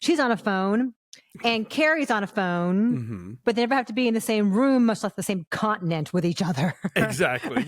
she's on a phone and Carrie's on a phone, but they never have to be in the same room, much less the same continent with each other. Exactly.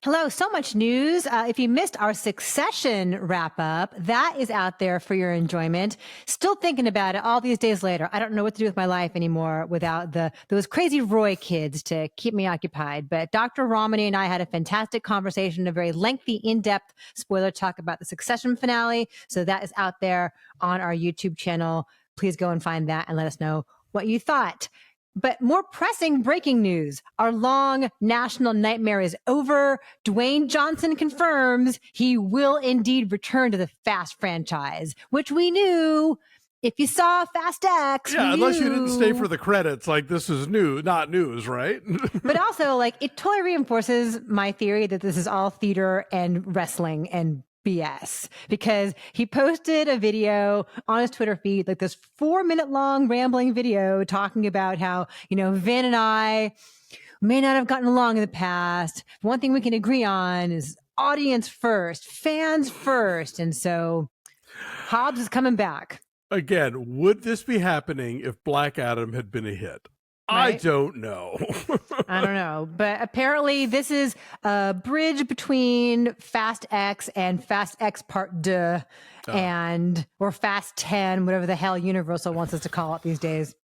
Hello, so much news. If you missed our Succession wrap up, that is out there for your enjoyment. Still thinking about it all these days later. I don't know what to do with my life anymore without those crazy Roy kids to keep me occupied. But Dr. Romney and I had a fantastic conversation, a very lengthy, in-depth spoiler talk about the Succession finale. So that is out there on our YouTube channel. Please go and find that and let us know what you thought. But more pressing breaking news. Our long national nightmare is over. Dwayne Johnson confirms he will indeed return to the Fast franchise, which we knew. If you saw Fast X, yeah, unless you didn't stay for the credits, like this is new, not news, right? But also, like, it totally reinforces my theory that this is all theater and wrestling and BS, because he posted a video on his Twitter feed, like this 4-minute long rambling video talking about how, Vin and I may not have gotten along in the past. One thing we can agree on is audience first, fans first. And so Hobbs is coming back. Again, would this be happening if Black Adam had been a hit? Right? I don't know. I don't know. But apparently this is a bridge between Fast X and Fast X Part 2 or Fast 10, whatever the hell Universal wants us to call it these days.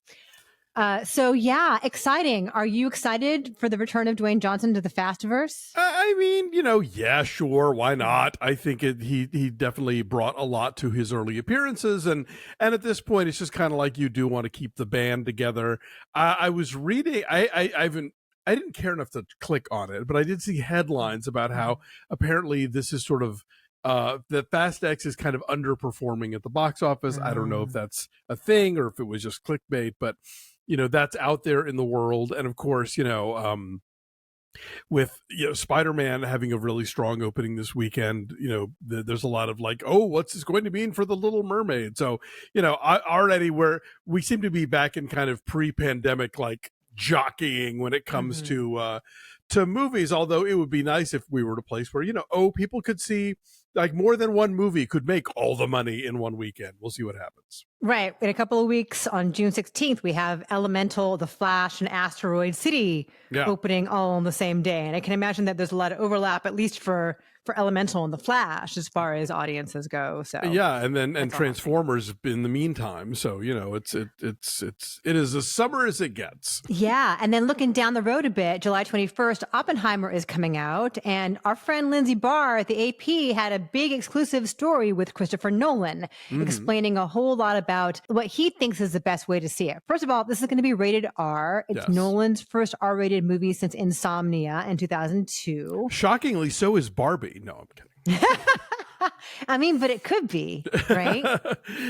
So yeah, exciting. Are you excited for the return of Dwayne Johnson to the Fastverse? I mean, yeah, sure, why not? I think he definitely brought a lot to his early appearances, and at this point, it's just kind of like you do want to keep the band together. I was reading, I didn't care enough to click on it, but I did see headlines about how apparently this is sort of that Fast X is kind of underperforming at the box office. I don't know if that's a thing or if it was just clickbait, but that's out there in the world. And of course, with Spider-Man having a really strong opening this weekend, there's a lot of like, oh, what's this going to mean for the Little Mermaid? So already we seem to be back in kind of pre-pandemic like jockeying when it comes to movies, although it would be nice if we were at a place where people could see like more than one movie could make all the money in one weekend. We'll see what happens. Right. In a couple of weeks on June 16th, we have Elemental, The Flash, and Asteroid City opening all on the same day. And I can imagine that there's a lot of overlap, at least for Elemental and The Flash, as far as audiences go. So yeah, and Transformers in the meantime. So it is as summer as it gets. Yeah, and then looking down the road a bit, July 21st, Oppenheimer is coming out, and our friend Lindsay Barr at the AP had a big exclusive story with Christopher Nolan, explaining a whole lot about what he thinks is the best way to see it. First of all, this is going to be rated R. It's Nolan's first R-rated movie since Insomnia in 2002. Shockingly, so is Barbie. No, I'm kidding. I mean, but it could be, right?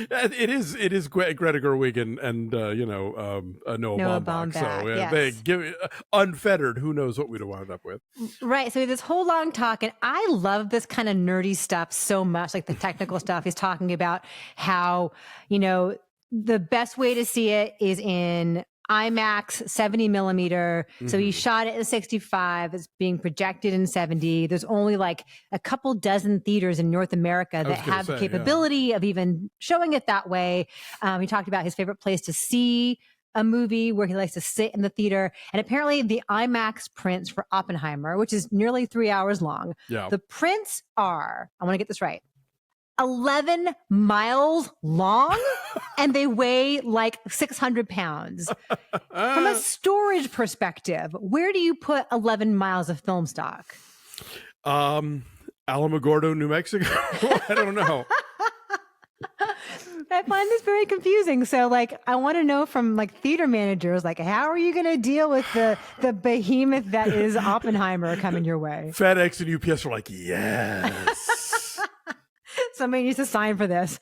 It is Greta Gerwig and Noah Baumbach. So they give unfettered. Who knows what we'd have wound up with? Right. So this whole long talk, and I love this kind of nerdy stuff so much, like the technical stuff. He's talking about how the best way to see it is in IMAX 70 millimeter. So he shot it in 65. It's being projected in 70. There's only like a couple dozen theaters in North America that have the capability of even showing it that way. He talked about his favorite place to see a movie, where he likes to sit in the theater. And apparently the IMAX prints for Oppenheimer, which is nearly 3 hours long. Yeah. The prints are, I want to get this right, 11 miles long, and they weigh like 600 pounds. From a storage perspective, where do you put 11 miles of film stock? Alamogordo, New Mexico. I don't know. I find this very confusing. So, like, I want to know from like theater managers, like, how are you going to deal with the behemoth that is Oppenheimer coming your way? FedEx and UPS are like, yes. Somebody needs to sign for this.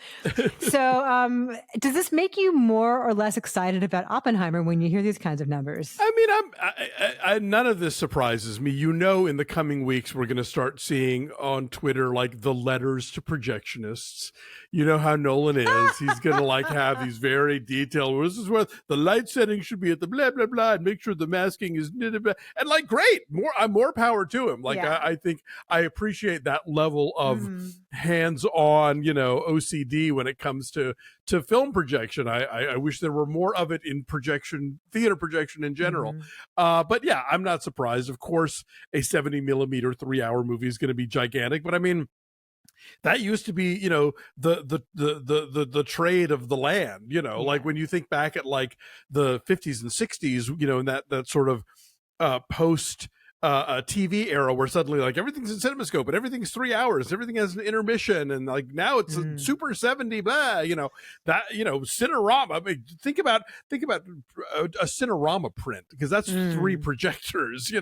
So does this make you more or less excited about Oppenheimer when you hear these kinds of numbers? I mean, none of this surprises me. In the coming weeks, we're going to start seeing on Twitter, like the letters to projectionists. You know how Nolan is. He's going to like have these very detailed, this is where the light setting should be at the blah, blah, blah, and make sure the masking is, blah, blah, and like, great, more power to him. Like, I think I appreciate that level of hands-on on, OCD when it comes to film projection. I wish there were more of it in theater projection in general. But yeah, I'm not surprised. Of course, a 70 millimeter 3-hour movie is going to be gigantic, but I mean, that used to be, the trade of the land, like when you think back at like the 50s and 60s, and that sort of post TV era where suddenly like everything's in CinemaScope and everything's 3 hours, everything has an intermission, and like now it's a super 70 blah, that Cinerama. I mean, think about a Cinerama print, because that's 3 projectors,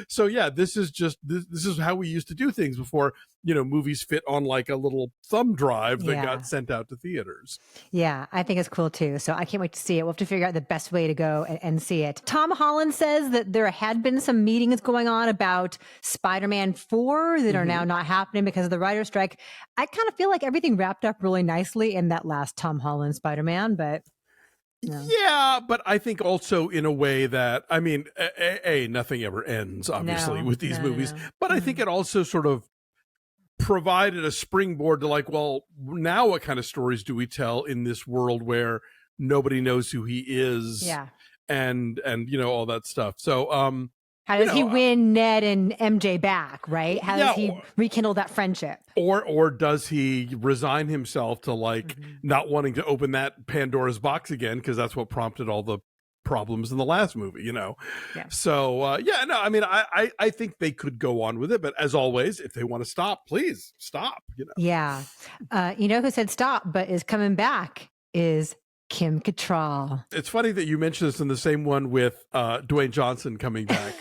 so yeah, this is how we used to do things before movies fit on like a little thumb drive that got sent out to theaters. Yeah, I think it's cool too. So I can't wait to see it. We'll have to figure out the best way to go and see it. Tom Holland says that there had been some meetings going on about Spider-Man 4 that are now not happening because of the writer's strike. I kind of feel like everything wrapped up really nicely in that last Tom Holland Spider-Man, but... No. Yeah, but I think also in a way that, I mean, nothing ever ends, obviously, with these movies. But I think it also sort of provided a springboard to like, well, now what kind of stories do we tell in this world where nobody knows who he is? Yeah. And all that stuff. So, how does he win Ned and MJ back, right? How does he rekindle that friendship? Or does he resign himself to like not wanting to open that Pandora's box again, because that's what prompted all the problems in the last movie, Yeah. So I mean, I think they could go on with it, but as always, if they want to stop, please stop. Yeah. Who said stop but is coming back is Kim Cattrall. It's funny that you mentioned this in the same one with Dwayne Johnson coming back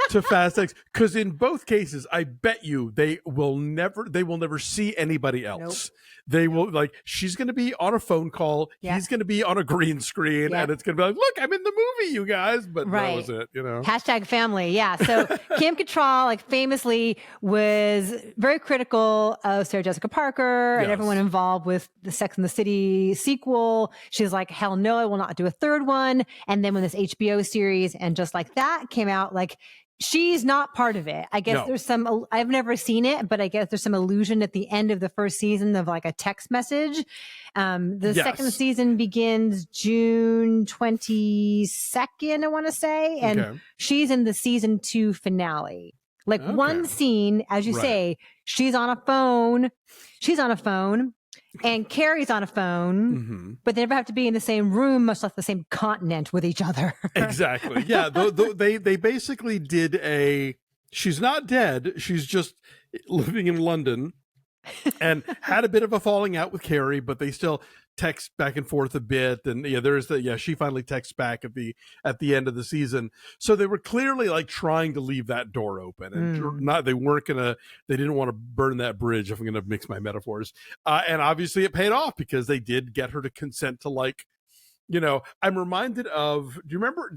to Fast X, because in both cases, I bet you they will never see anybody else. Nope. They will, like, she's going to be on a phone call. Yep. He's going to be on a green screen, and it's going to be like, look, I'm in the movie, you guys. But that was it, Hashtag family. Yeah. So Kim Cattrall, like, famously was very critical of Sarah Jessica Parker and everyone involved with the Sex and the City sequel. She's like, hell no, I will not do a third one. And then when this HBO series and Just Like That came out, like, she's not part of it. I guess there's some, I've never seen it, but I guess there's some allusion at the end of the first season of like a text message. The second season begins June 22nd, I want to say. And she's in the season 2 finale. Like one scene, as you say, she's on a phone and Carrie's on a phone, but they never have to be in the same room, much less the same continent with each other. Exactly. Yeah. They basically did she's not dead. She's just living in London and had a bit of a falling out with Carrie, but they still text back and forth a bit. And she finally texts back at the end of the season. So they were clearly like trying to leave that door open, and they didn't want to burn that bridge, if I'm going to mix my metaphors. And obviously it paid off, because they did get her to consent to, like, I'm reminded of, do you remember,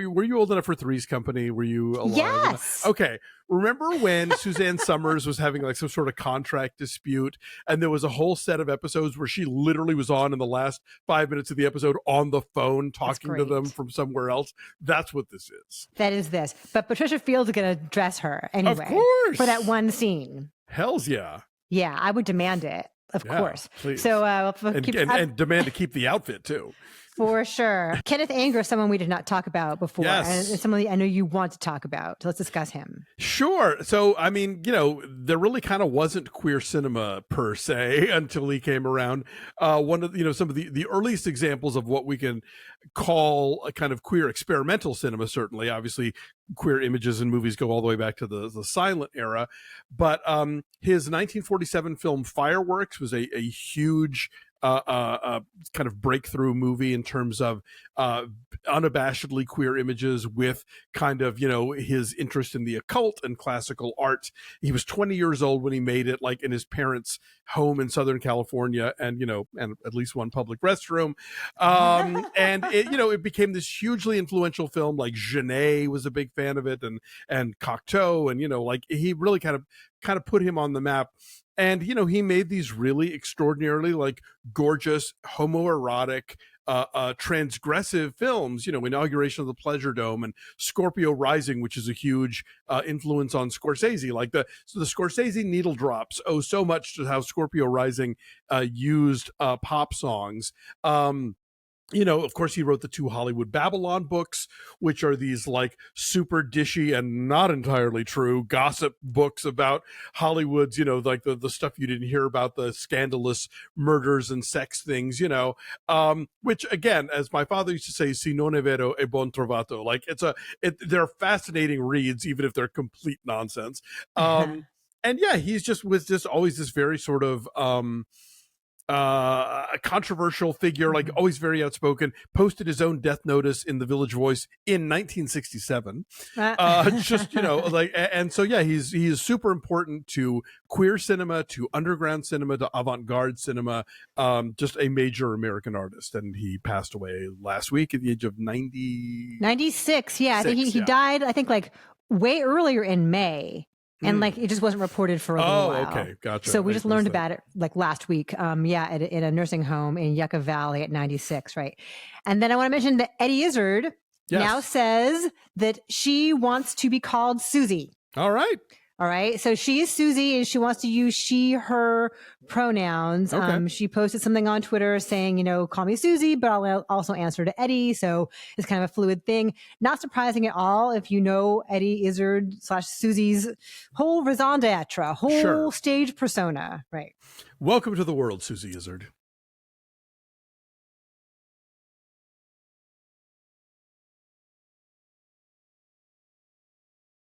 were you old enough for Three's Company? Were you alive? Yes. Okay. Remember when Suzanne Summers was having like some sort of contract dispute, and there was a whole set of episodes where she literally was on in the last 5 minutes of the episode on the phone talking to them from somewhere else? That's what this is. That is this. But Patricia Fields is going to dress her anyway. Of course. For that one scene. Hells yeah. Yeah, I would demand it. Of course. Please. So, and demand to keep the outfit too. For sure. Kenneth Anger, someone we did not talk about before. Yes. And someone I know you want to talk about. So let's discuss him. Sure. So, I mean, there really kind of wasn't queer cinema per se until he came around. One of, some of the earliest examples of what we can call a kind of queer experimental cinema, certainly. Obviously, queer images in movies go all the way back to the silent era. But his 1947 film Fireworks was a huge kind of breakthrough movie in terms of unabashedly queer images, with kind of, his interest in the occult and classical art. He was 20 years old when he made it, like in his parents' home in Southern California, and, and at least one public restroom. And it became this hugely influential film. Like Genet was a big fan of it, and Cocteau, and, like he really kind of put him on the map. And, he made these really extraordinarily, like, gorgeous, homoerotic, transgressive films, Inauguration of the Pleasure Dome and Scorpio Rising, which is a huge influence on Scorsese. Like the Scorsese needle drops owe so much to how Scorpio Rising used pop songs. Of course, he wrote the 2 Hollywood Babylon books, which are these like super dishy and not entirely true gossip books about Hollywood's, like the stuff you didn't hear about, the scandalous murders and sex things, which again, as my father used to say, si non è vero è buon trovato. Like they're fascinating reads, even if they're complete nonsense. And yeah, was just always this very sort of, a controversial figure, like always very outspoken, posted his own death notice in the Village Voice in 1967. And so, yeah, he is super important to queer cinema, to underground cinema, to avant-garde cinema, just a major American artist. And he passed away last week at the age of 96. Yeah. I think he died, I think like way earlier in May. And like it just wasn't reported for a little while. Oh, okay, gotcha. So we just learned about it like last week. In a nursing home in Yucca Valley at 96, right? And then I want to mention that Eddie Izzard now says that she wants to be called Suzy. All right. So she is Suzy and she wants to use she, her pronouns. Okay. She posted something on Twitter saying, call me Suzy, but I'll also answer to Eddie. So it's kind of a fluid thing. Not surprising at all if you know Eddie Izzard / Suzy's whole raison d'etre, whole stage persona. Right. Welcome to the world, Suzy Izzard.